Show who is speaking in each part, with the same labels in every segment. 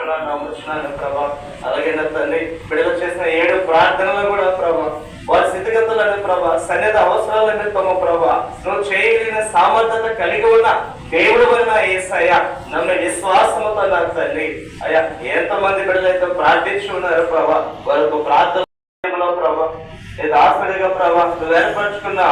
Speaker 1: క్షణాన్ని నమ్ముచున్నాను ప్రభా. అలాగే నా తండ్రి బిడ్డలు చేసిన 7 ప్రార్థనలు కూడా ప్రభా, వారి స్థితిగతులను ప్రభా, సన్నిధి అవసరాలన్నీ తమ ప్రభా, నువ్వు చేయగలిగిన సామర్థ్యత కలిగి ఉన్న దేవుడు నా యేసయ్య నన్ను విశ్వాసముతో నా తండ్రి అయ్యా ఎంతమంది బిడ్డలైతే ప్రార్థించి ఉన్నారు ప్రభా, వారికి ప్రార్థనలో ప్రభా ఇది ఆసడిగా ప్రభా నువ్వు ఏర్పరచుకున్న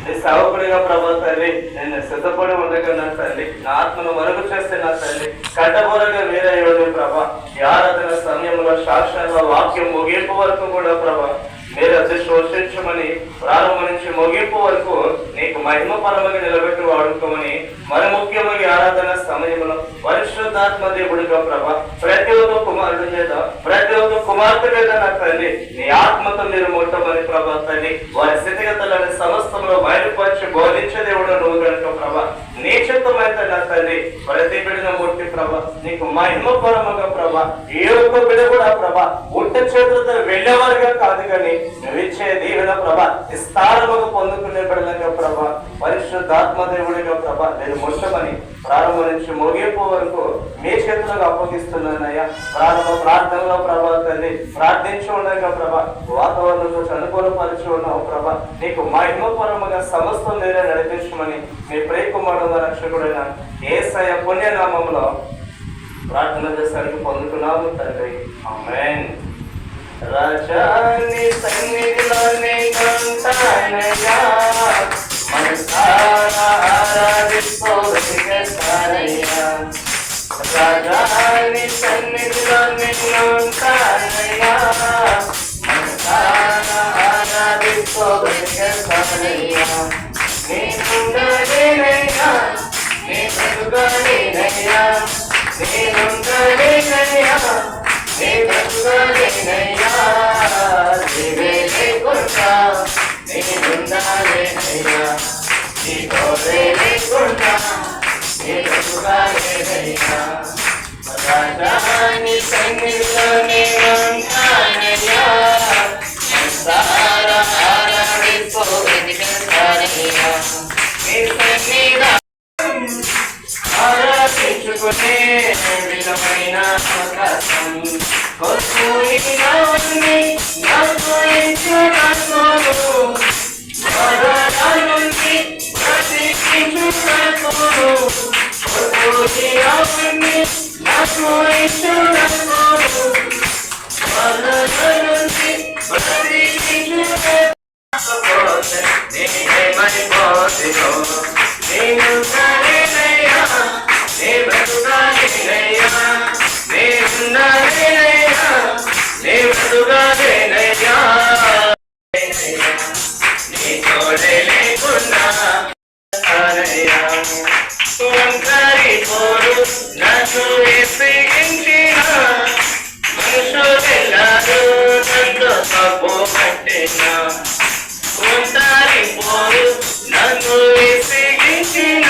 Speaker 1: నీ సేవకుడిగా ప్రభా తల్లి నేను సిద్ధపడి ఉండగా నా తల్లి నా ఆత్మను మరుగు చేస్తే నా తల్లి కట్టబోరగా మీరయ్యోడి ప్రభా ఈ ఆరాధన సమయంలో సాక్షాత్గా వాక్యం ముగింపు వరకు కూడా ప్రభా మీరు అది శోషించమని ప్రారంభం నుంచి ముగింపు వరకు నీకు మహిమపరముగా నిలబెట్టి వాడుకోమని మరి ముఖ్యమైన ఆరాధన సమయంలో పరిశుద్ధాత్మ దేవుడిగా ప్రభా ప్రతి ఒక్క కుమారుడు చేత ప్రతి ఒక్క కుమార్తె మీద నా తల్లి నీ ఆత్మతో మీరు ముట్టమని ప్రభా తల్లి వారి స్థితిగతులను సమస్తంలో బయలుపరిచి బోధించే దేవుడు నువ్వు కనుక ప్రభా నీ చిత్తమైతే నా తల్లి ప్రతి బిడ్డను ముట్టి ప్రభా నీకు మహిమపరముగా ప్రభా ఏ ఒక్క బిడ్డ కూడా ప్రభా ఉట్ట చేతులతో వెళ్ళేవారుగా కాదు కానీ నువ్వు ఇచ్చే దీవెన ప్రభా విస్తారముగా పొందుకునే బిడ్డలుగా ప్రభా పరిశుద్ధాత్మ దేవుడిగా ప్రభా నేను ముట్టమని ప్రారంభం నుంచి ముగింపు వరకు మీ చేతులకు అప్పగిస్తున్నానయ్యా. ప్రార్థనలో ప్రభా తల్లి ప్రార్థించి ఉండగా ప్రభా వాతావరణంలో అనుకూలపరిచి ఉన్నావు ప్రభా నీకు మహిమపరముగా సమస్తం నేనే నడిపించమని మీ ప్రియకుమారుడు రక్షకుడైన యేసయ్య పుణ్యనామంలో ప్రార్థన చేసరికి పొందుకున్నాము తండ్రి. ఆమేన్. రాజాని సన్నిధిలోనే ఉంటానయ్యా మనసారా ఆరాధిస్తానయ్యా. రాజాని సన్నిధిలోనే ఉంటానయ్యా మనసారా ఆరాధిస్తానయ్యా. నేనుండలేనయ్యా నేనుండలేనయ్యా నేనుండలేనయ్యా నేనుండలేనయ్యా నీవే లేకుండా నేనుండలేనయ్యా నీ తోడే లేకుండా నేనుండలేనయ్యా. రాజాని సన్నిధిలోనే ఉంటానయ్యా మనసారా ఆరాధిస్తానయ్యా. నీ సన్నిధి ఆరాధించుకునే విధమైన అవకాశం కొనుని నావన్నీ నాకు ఇచ్చుకోను వరదానుంది ప్రతిష్ఠించుకోను కొనుని నావన్నీ నాకు ఇచ్చుకోను వరదానుంది ప్రతిష్ఠించుకోను నేనేమైపోతినో నేను కాలేనయ్యా నే బ్రతుకాలేనయ్యా నేనున్నానేనయ్యా నే బ్రతుకాలేనయ్యా నీ తోడే లేకున్నా ఒంటరిపోరు నన్ను ఎప్పించిన మనుషులెల్లారు నన్ను తప్పు పట్టిన ఒంటరిపోరు నన్ను ఎప్పించిన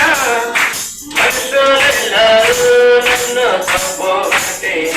Speaker 1: మనుషులెల్లారు నన్ను తప్పు పట్టిన